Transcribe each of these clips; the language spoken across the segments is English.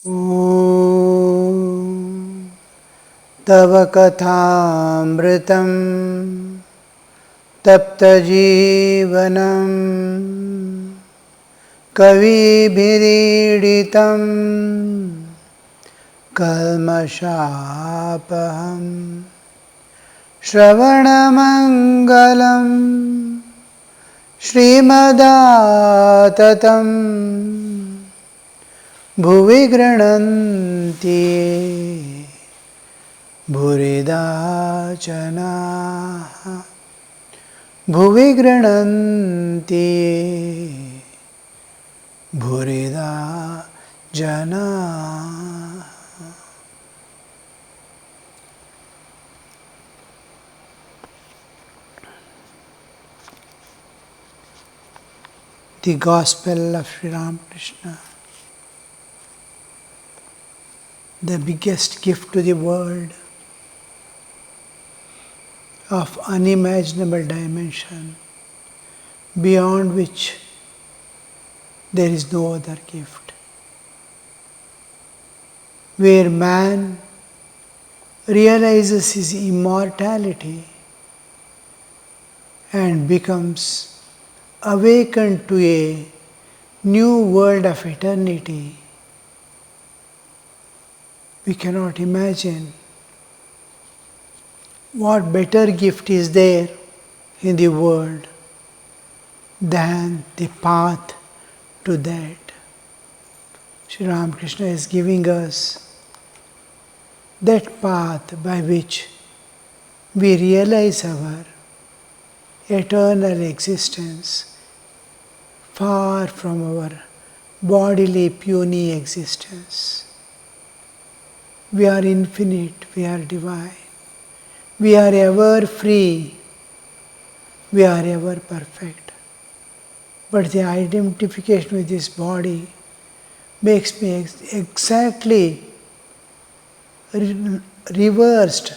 Om Tava Kathamritam Tapta Jivanam Kavi Bhiriditam Kalmashapaham Shravanamangalam Srimadaatatam Bhuvi Grananti Bhurida Jana Bhuvi Grananti Bhurida Jana. The Gospel of Sri Ramakrishna, the biggest gift to the world of unimaginable dimension, beyond which there is no other gift, where man realizes his immortality and becomes awakened to a new world of eternity. We cannot imagine what better gift is there in the world than the path to that. Sri Ramakrishna is giving us that path by which we realize our eternal existence far from our bodily puny existence. We are infinite, we are divine, we are ever free, we are ever perfect. But the identification with this body makes me exactly reversed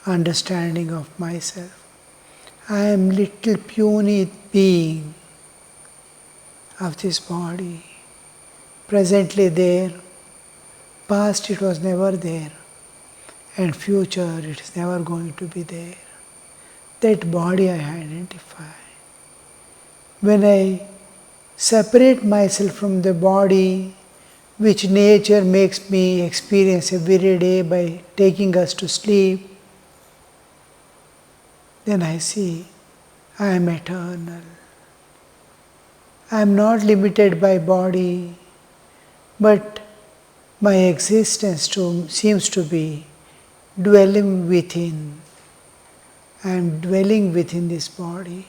understanding of myself. I am little puny being of this body, presently there, past it was never there, and future it is never going to be there. That body I identify. When I separate myself from the body, which nature makes me experience every day by taking us to sleep, then I see I am eternal. I am not limited by body, but my existence seems to be dwelling within. I am dwelling within this body.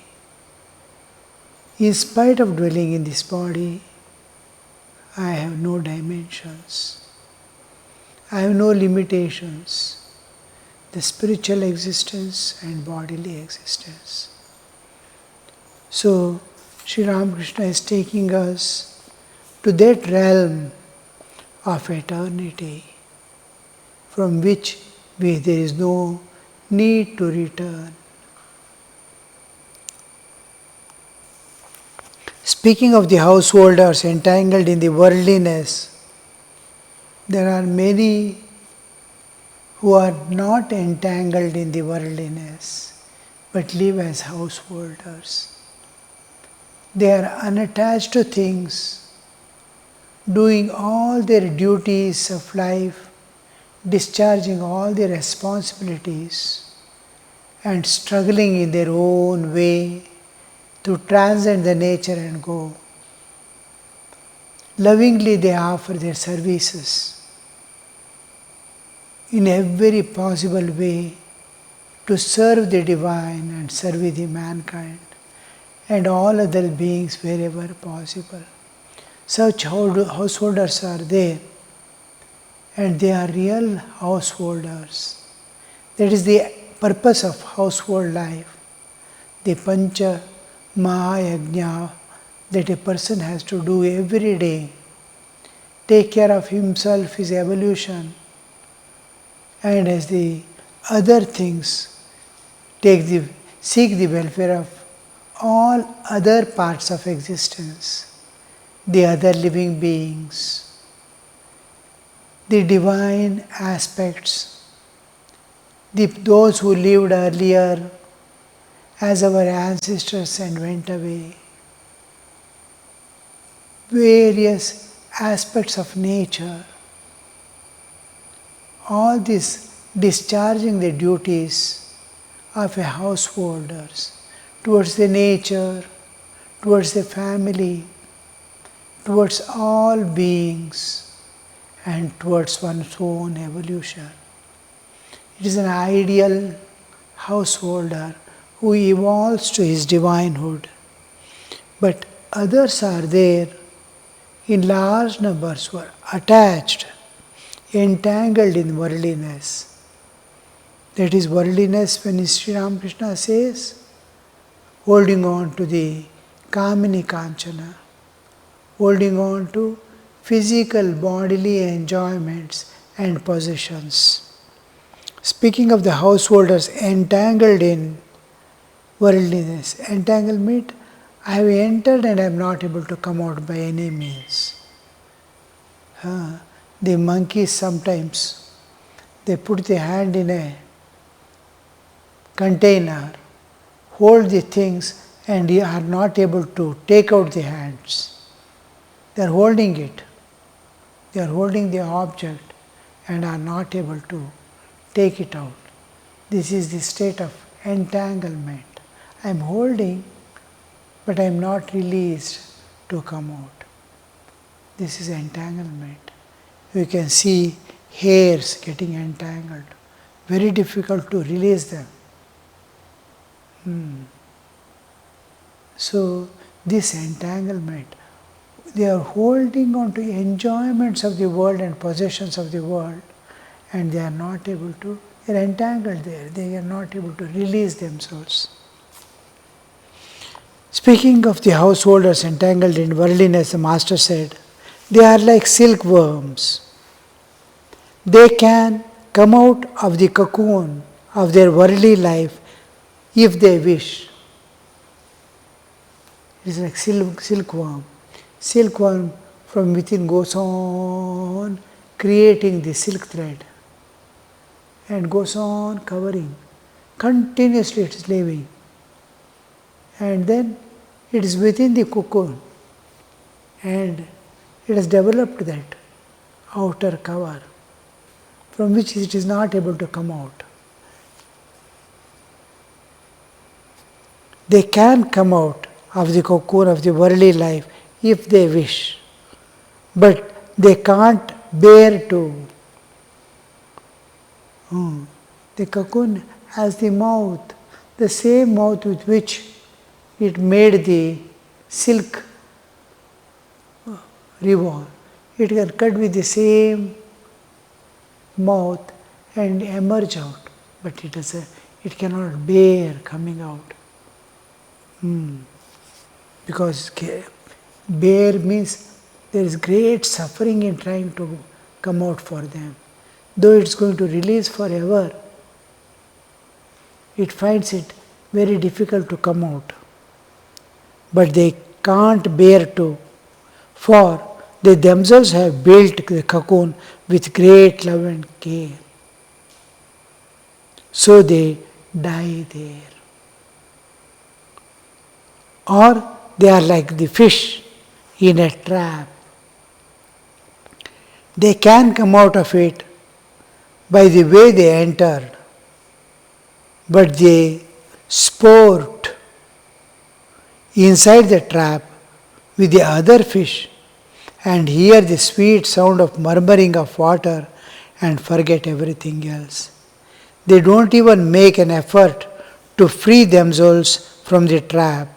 In spite of dwelling in this body, I have no dimensions. I have no limitations. The spiritual existence and bodily existence. So, Sri Ramakrishna is taking us to that realm of eternity from which there is no need to return. Speaking of the householders entangled in the worldliness, there are many who are not entangled in the worldliness but live as householders. They are unattached to things, doing all their duties of life, discharging all their responsibilities, and struggling in their own way to transcend the nature and go. Lovingly they offer their services in every possible way to serve the divine and serve the mankind and all other beings wherever possible. Such householders are there, and they are real householders. That is the purpose of household life, the Pancha Mahayajna that a person has to do every day. Take care of himself, his evolution, and as the other things, seek the welfare of all other parts of existence, the other living beings. the divine aspects, those who lived earlier as our ancestors and went away, various aspects of nature, all this discharging the duties of a householders towards the nature, towards the family, towards all beings, and towards one's own evolution. It is an ideal householder who evolves to his divinehood. But others are there in large numbers who are attached, entangled in worldliness. That is worldliness when Sri Ramakrishna says, holding on to the Kamini Kanchana, holding on to physical bodily enjoyments and possessions. Speaking of the householders entangled in worldliness, entanglement, I have entered and I am not able to come out by any means. The monkeys sometimes, they put the hand in a container, hold the things and they are not able to take out the hands. They are holding it. They are holding the object and are not able to take it out. This is the state of entanglement. I am holding, but I am not released to come out. This is entanglement. You can see hairs getting entangled. Very difficult to release them. So, this entanglement, they are holding on to enjoyments of the world and possessions of the world, and they are not able to, they are entangled there, they are not able to release themselves. Speaking of the householders entangled in worldliness, the Master said, they are like silkworms. They can come out of the cocoon of their worldly life if they wish. It is like silkworm. Silkworm from within goes on creating the silk thread and goes on covering. Continuously it is living. And then it is within the cocoon and it has developed that outer cover from which it is not able to come out. They can come out of the cocoon of the worldly life if they wish, but they can't bear to. The cocoon has the mouth, the same mouth with which it made the silk ribbon. It can cut with the same mouth and emerge out, but it cannot bear coming out. Because bear means there is great suffering in trying to come out for them. Though it's going to release forever, it finds it very difficult to come out. But they can't bear to, for they themselves have built the cocoon with great love and care. So they die there. Or they are like the fish in a trap. They can come out of it by the way they entered, but they sport inside the trap with the other fish and hear the sweet sound of murmuring of water and forget everything else. They don't even make an effort to free themselves from the trap.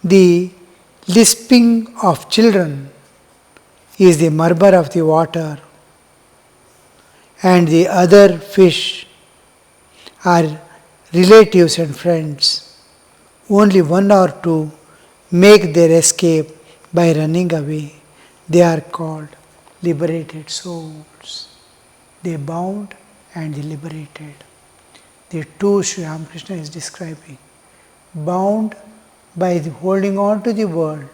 The lisping of children is the murmur of the water, and the other fish are relatives and friends. Only one or two make their escape by running away. They are called liberated souls. They bound and they liberated. The two Sri Ramakrishna is describing. Bound by the holding on to the world,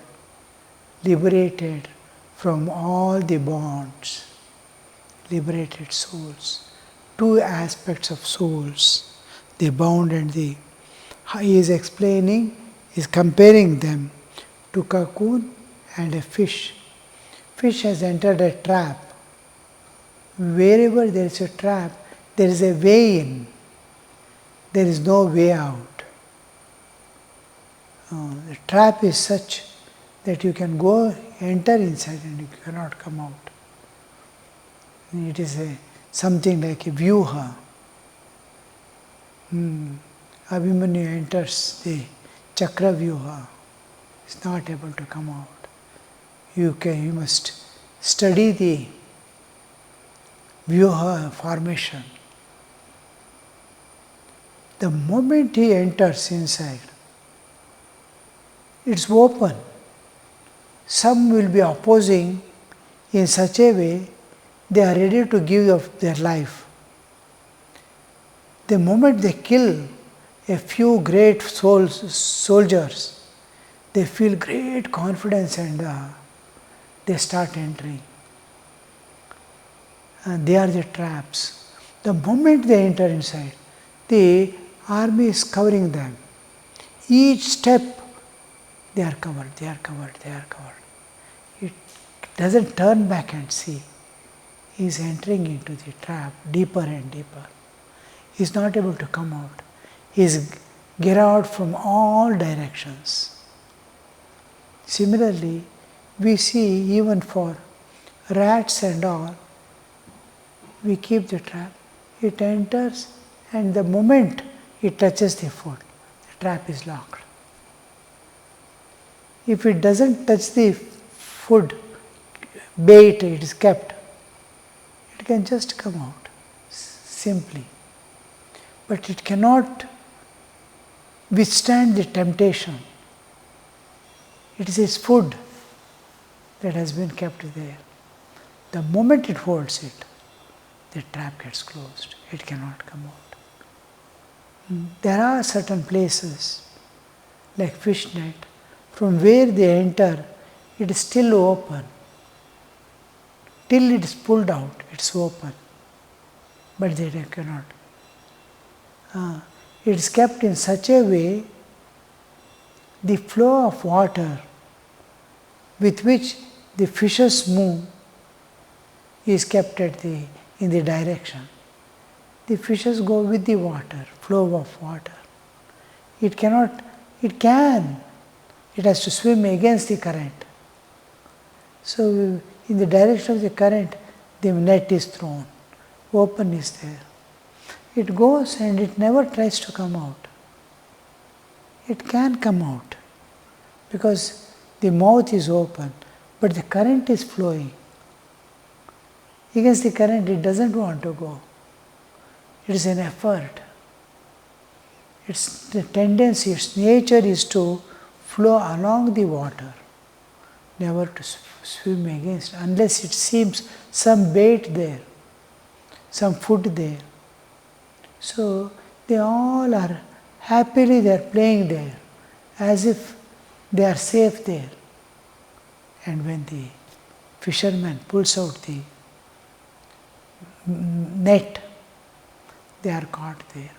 liberated from all the bonds. liberated souls. Two aspects of souls, the bound and the. He is explaining, is comparing them to cocoon and a fish. Fish has entered a trap. Wherever there is a trap, there is a way in. There is no way out. The trap is such that you can go enter inside and you cannot come out. It is something like a vyuha. Abhimanyu enters the chakra vyuha. He is not able to come out. You must study the vyuha formation. The moment he enters inside, it's open. Some will be opposing in such a way they are ready to give up their life. The moment they kill a few great soldiers, they feel great confidence and they start entering. And they are the traps. The moment they enter inside, the army is covering them. Each step, they are covered, they are covered, they are covered. It doesn't turn back and see. He is entering into the trap deeper and deeper. He is not able to come out. He is get out from all directions. Similarly, we see even for rats and all, we keep the trap. It enters and the moment it touches the food, the trap is locked. If it doesn't touch the food, bait it is kept, it can just come out simply. But it cannot withstand the temptation. It is its food that has been kept there. The moment it holds it, the trap gets closed. It cannot come out. There are certain places, like fish net, from where they enter, it is still open. Till it is pulled out, it's open. But they cannot. It is kept in such a way, the flow of water with which the fishes move is kept in the direction. The fishes go with the water, flow of water. It has to swim against the current. So in the direction of the current, the net is thrown, open is there. It goes and it never tries to come out. It can come out because the mouth is open, but the current is flowing. Against the current, it doesn't want to go. It is an effort. Its tendency, its nature is to flow along the water, never to swim against, unless it seems some bait there, some food there. So they all are happily they are playing there, as if they are safe there. And when the fisherman pulls out the net, they are caught there.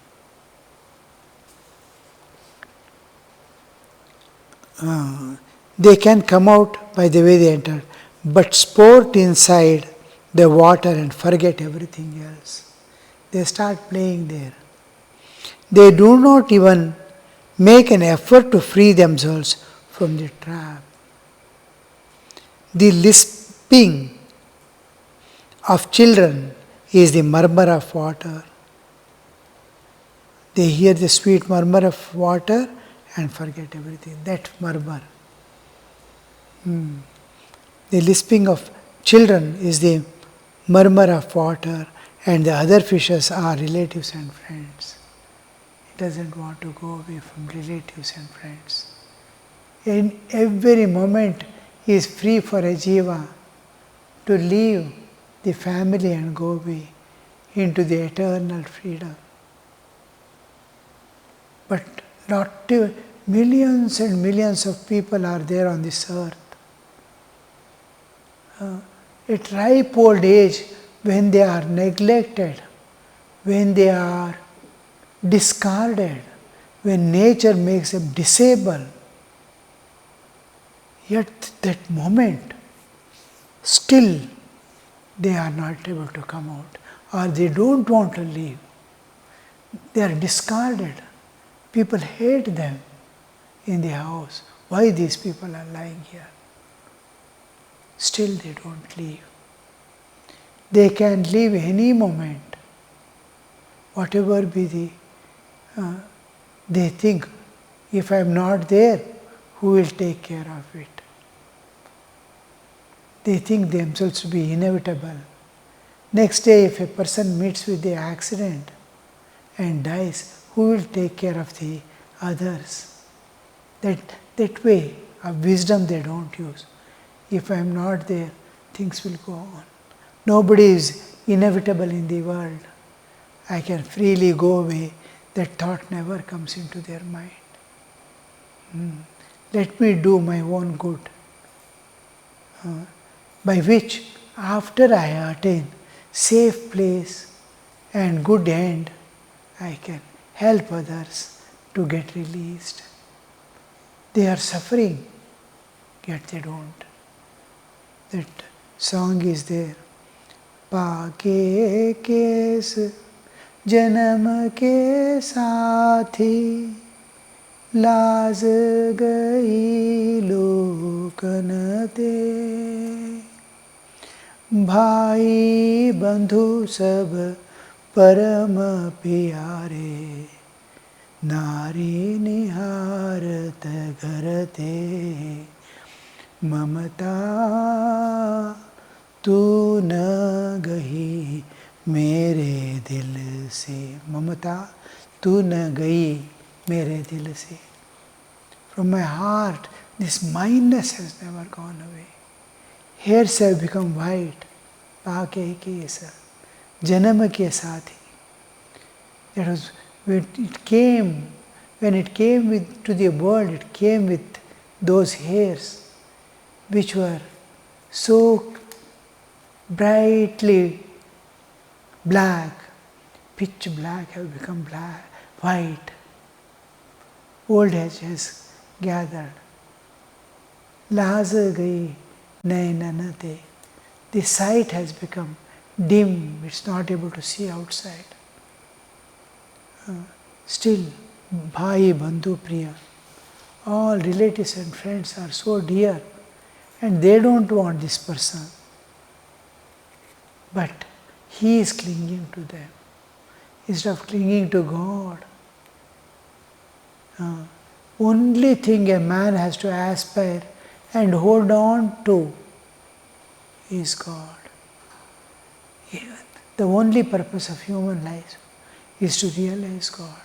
They can come out by the way they entered, but sport inside the water and forget everything else. They start playing there. They do not even make an effort to free themselves from the trap. The lisping of children is the murmur of water. They hear the sweet murmur of water and forget everything. That murmur. The lisping of children is the murmur of water, and the other fishes are relatives and friends. It doesn't want to go away from relatives and friends. In every moment he is free for a jiva to leave the family and go away into the eternal freedom. But millions and millions of people are there on this earth. At ripe old age, when they are neglected, when they are discarded, when nature makes them disabled, yet that moment, still they are not able to come out, or they don't want to leave. They are discarded. People hate them in the house. Why these people are lying here? Still they don't leave. They can leave any moment. Whatever be they think, if I am not there, who will take care of it? They think themselves to be inevitable. Next day, if a person meets with the accident and dies, who will take care of the others? That way of wisdom they don't use. If I am not there, things will go on. Nobody is inevitable in the world. I can freely go away. That thought never comes into their mind. Let me do my own good, by which, after I attain safe place and good end, I can help others to get released. They are suffering, yet they don't. That song is there. Pakke case जन्म के साथी लाज गई लोकन ते भाई बंधु सब परम प्यारे नारी निहारत घर ते ममता तू न गई मेरे दिल से ममता तू न गई मेरे दिल से. From my heart, this mindness has never gone away. Hairs have become white. Pakke case जन्म के साथी. That was when it came to the world, it came with those hairs which were so brightly black, pitch black, have become black, white. Old age has gathered. Laaz gayi nayanate. The sight has become dim, it's not able to see outside. Still, bhai, bandhu, priya, all relatives and friends are so dear, and they don't want this person. But he is clinging to them instead of clinging to God. Only thing a man has to aspire and hold on to is God. The only purpose of human life is to realize God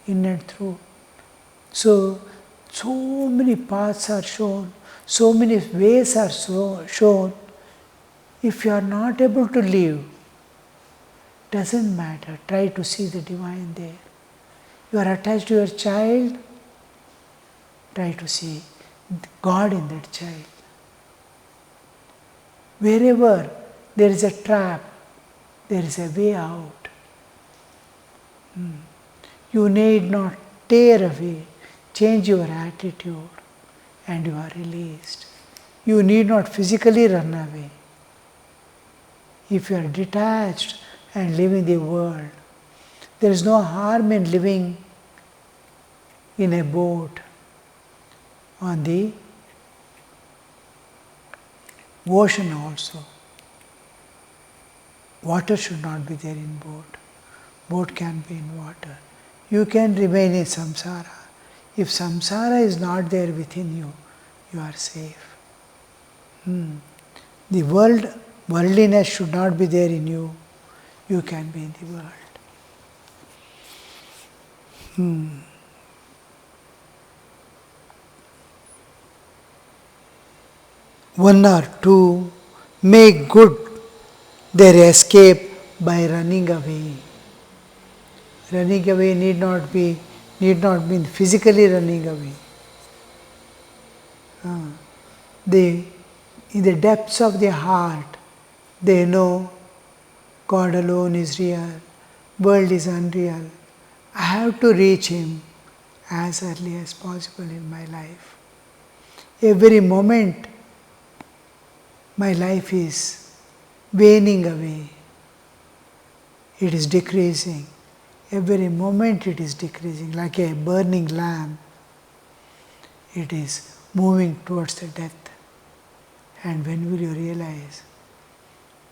in and through. So many paths are shown, so many ways are shown. If you are not able to live, doesn't matter. Try to see the divine there. You are attached to your child, try to see God in that child. Wherever there is a trap, there is a way out. You need not tear away, change your attitude, and you are released. You need not physically run away. If you are detached and live in the world, there is no harm in living in a boat on the ocean also. Water should not be there in boat. Boat can be in water. You can remain in samsara. If samsara is not there within you, you are safe. The worldliness should not be there in you. You can be in the world. One or two make good their escape by running away. Running away need not mean physically running away. In the depths of the heart, They know God alone is real, world is unreal. I have to reach Him as early as possible in my life. Every moment my life is waning away. It is decreasing. Every moment it is decreasing, like a burning lamp. It is moving towards the death. And when will you realize?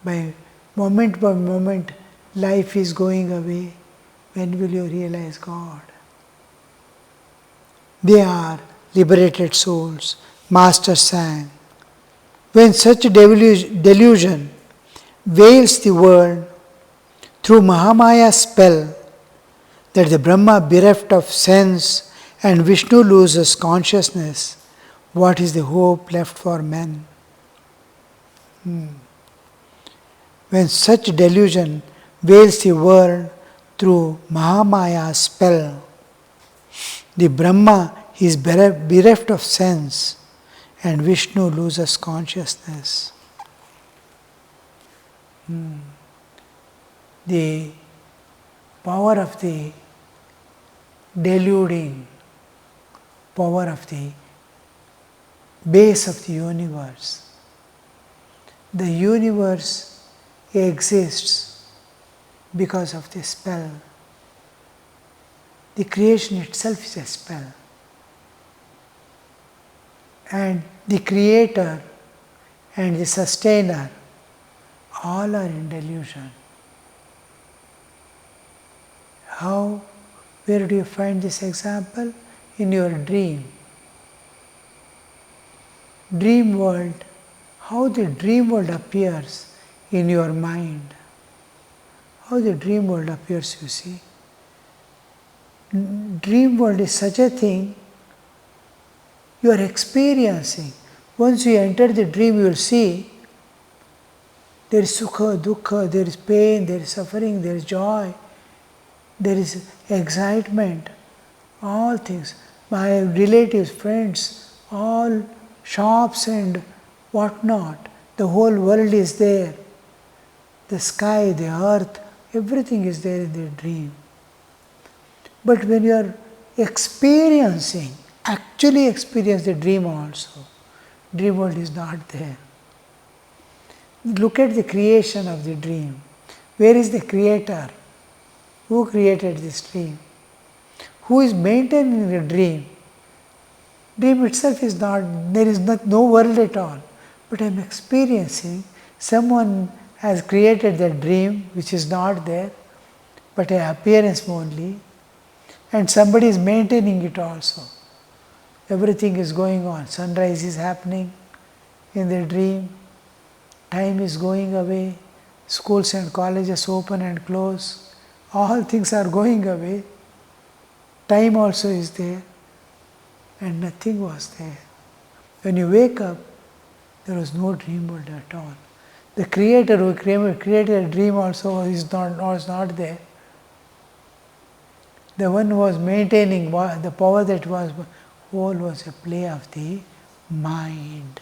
By moment, life is going away. When will you realize God? They are liberated souls. Master sang. When such delusion veils the world through Mahamaya's spell, that the Brahma bereft of sense and Vishnu loses consciousness, what is the hope left for men? When such delusion veils the world through Mahamaya's spell, the Brahma is bereft of sense and Vishnu loses consciousness. The power of the deluding, power of the base of the universe. The universe exists because of the spell. The creation itself is a spell. And the creator and the sustainer all are in delusion. How? Where do you find this example? In your dream. Dream world. How the dream world appears in your mind. How the dream world appears, you see. Dream world is such a thing you are experiencing. Once you enter the dream, you will see there is sukha, dukkha, there is pain, there is suffering, there is joy, there is excitement, all things. My relatives, friends, all shops and whatnot, the whole world is there. The sky, the earth, everything is there in the dream. But when you are experiencing, actually experience the dream also, dream world is not there. Look at the creation of the dream. Where is the creator? Who created this dream? Who is maintaining the dream? Dream itself is not, there is no world at all. But I am experiencing, someone has created that dream which is not there, but an appearance only, and somebody is maintaining it also. Everything is going on. Sunrise is happening in the dream. Time is going away. Schools and colleges open and close. All things are going away. Time also is there. And nothing was there. When you wake up, there was no dream world at all. The creator who created a dream also was not there. The one who was maintaining the power that was whole was a play of the mind.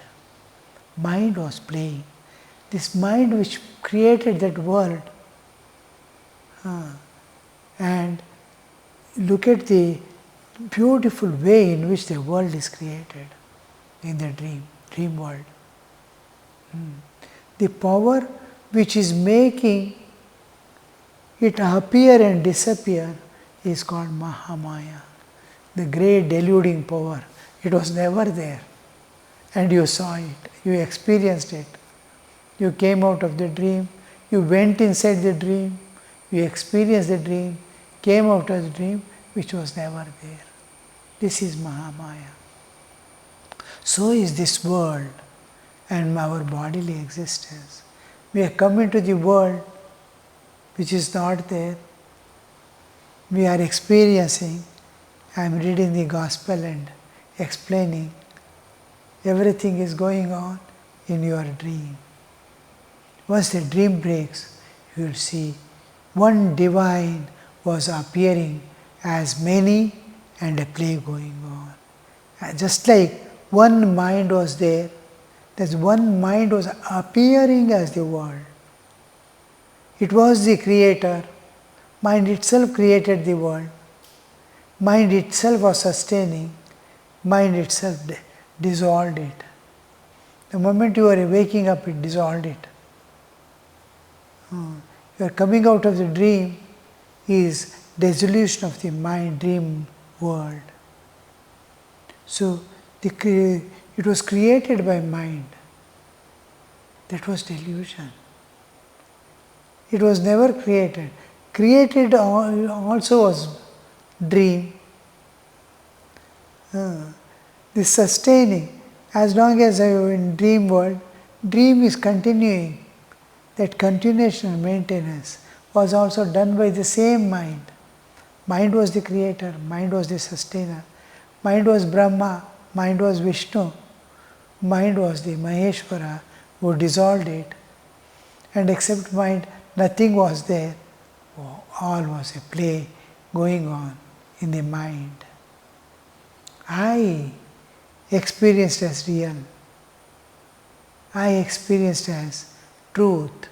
Mind was playing. This mind which created that world. And look at the beautiful way in which the world is created in the dream world. The power which is making it appear and disappear is called Mahamaya, the great deluding power. It was never there. And you saw it, you experienced it. You came out of the dream, you went inside the dream, you experienced the dream, came out of the dream, which was never there. This is Mahamaya. So is this world and our bodily existence. We have come into the world which is not there. We are experiencing. I am reading the gospel and explaining. Everything is going on in your dream. Once the dream breaks, you will see one divine was appearing as many and a play going on. Just like one mind was there, that one mind was appearing as the world. It was the creator. Mind itself created the world. Mind itself was sustaining. Mind itself dissolved it. The moment you are waking up, it dissolved it. You are coming out of the dream is dissolution of the mind, dream world. So it was created by mind. That was delusion. It was never created. Created also was dream. This sustaining, as long as I am in dream world, dream is continuing. That continuation and maintenance was also done by the same mind. Mind was the creator, mind was the sustainer. Mind was Brahma, mind was Vishnu, mind was the Maheshwara who dissolved it. And except mind, nothing was there. All was a play going on in the mind. I experienced as real. I experienced as truth.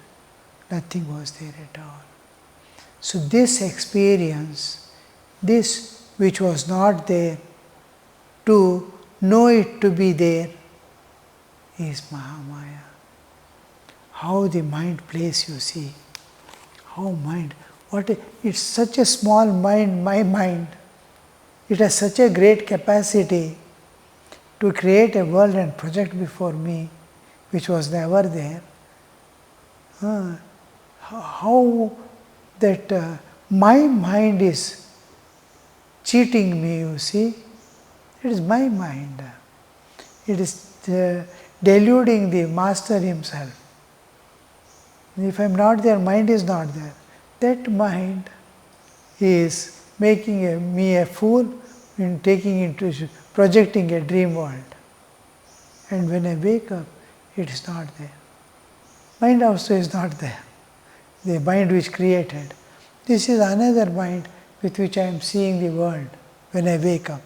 Nothing was there at all. So this experience, this which was not there, to know it to be there, is Mahamaya. How the mind plays, you see. How mind, it's such a small mind, my mind. It has such a great capacity to create a world and project before me, which was never there. How that my mind is cheating me, you see. It is my mind. It is deluding the master himself. If I am not there, mind is not there. That mind is making me a fool in projecting a dream world. And when I wake up, it is not there. Mind also is not there. The mind which created. This is another mind with which I am seeing the world when I wake up.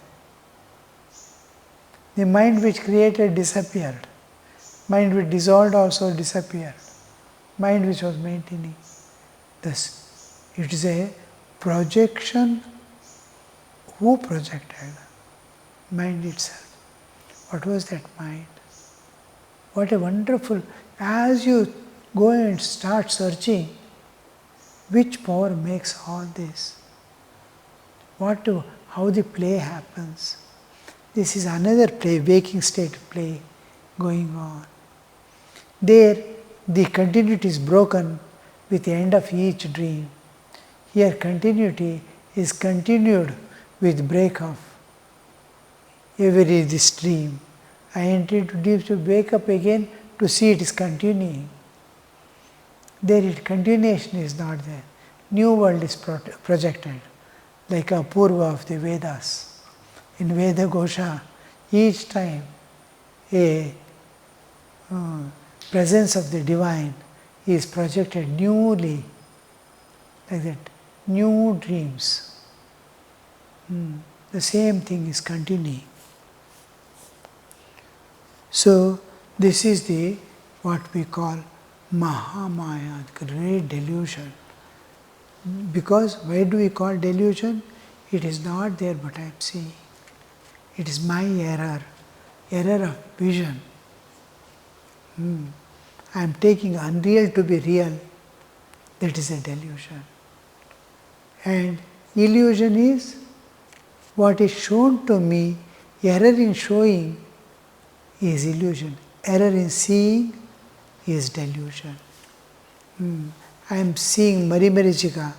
The mind which created disappeared. Mind which dissolved also disappeared. Mind which was maintaining. Thus, it is a projection. Who projected? Mind itself. What was that mind? What a wonderful, as you go and start searching, which power makes all this? How the play happens. This is another play, waking state play going on. There, the continuity is broken with the end of each dream. Here, continuity is continued with break of every this dream. I enter into deep to wake up again to see it is continuing. There, continuation is not there. New world is projected, like a Purva of the Vedas. In Veda Gosha, each time a presence of the divine is projected newly, like that, new dreams. The same thing is continuing. So, this is the what we call Mahamaya, great delusion. Because why do we call delusion? It is not there, but I am seeing. It is my error of vision. I am taking unreal to be real. That is a delusion. And illusion is what is shown to me. Error in showing is illusion. Error in seeing is delusion. I am seeing Marichika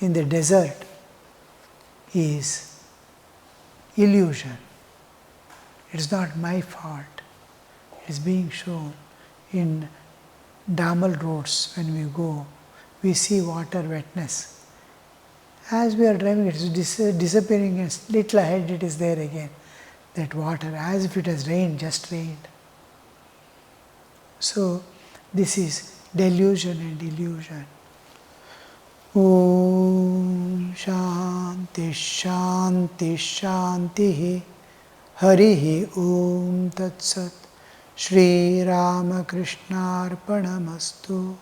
in the desert is illusion. It is not my fault. It is being shown. In Damal roads, when we go, we see water wetness. As we are driving, it is disappearing, and little ahead it is there again. That water, as if it has rained, just rained. So, this is delusion and illusion. Om Shanti Shanti Shanti Harihi Om Tat Sat Shri Ramakrishna Arpanamastu.